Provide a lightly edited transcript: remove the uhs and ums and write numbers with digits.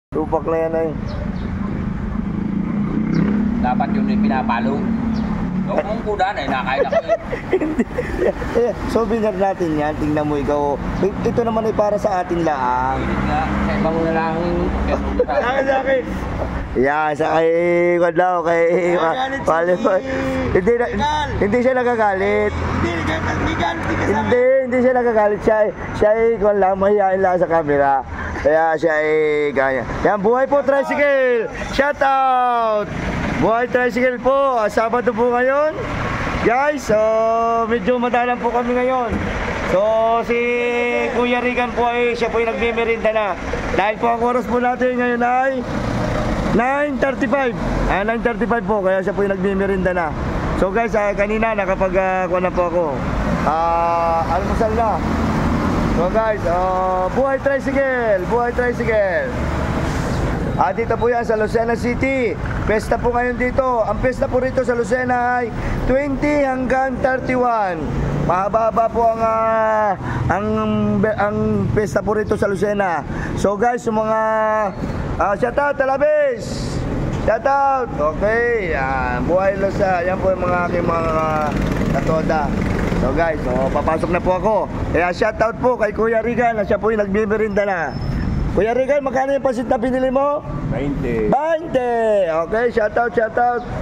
Tupak na yan ay. Dapat yun yung pinapalo. Yung kung kuda na, nakain ako yun. Souvenir natin yan. Tingnan mo ikaw. Ito naman ay para sa atin lang. Sa iba mo na lang. Yan, sa kay Wadlaw, kay hindi siya nagagalit. Hindi siya nagagalit. Siya ay kung lang, mahihain lang sa camera. Kaya siya ay ganyan. Yan, buhay po tricycle! Shout out! Buhay tricycle po! Sabado po ngayon. Guys, so medyo madalang po kami ngayon. So si Kuya Rigan po ay siya po ay nagmimerinda na. Dahil po ang oras po natin ngayon ay 9:35. 9:35 po, kaya siya po ay nagmimerinda na. So guys, kanina nakapag-kuha na po ako. Almusal na. So guys, buhay tricycle! Buhay tricycle! Dito po yan sa Lucena City. Pesta po ngayon dito. Ang pesta po rito sa Lucena ay 20 hanggang 31. Mahaba-haba po ang pesta po rito sa Lucena. So guys, yung mga shout out Talabes. Shout out. Okay, yan. Buhay Lucena. Yan po yung mga aking mga katoda. So guys, papasok na po ako. Kaya shout out po kay Kuya Rigan na siya po yung nagbiberinda na. Kuya Rigan, magkano yung pasit na binili mo? 20. 20! Okay, shout out, shout out.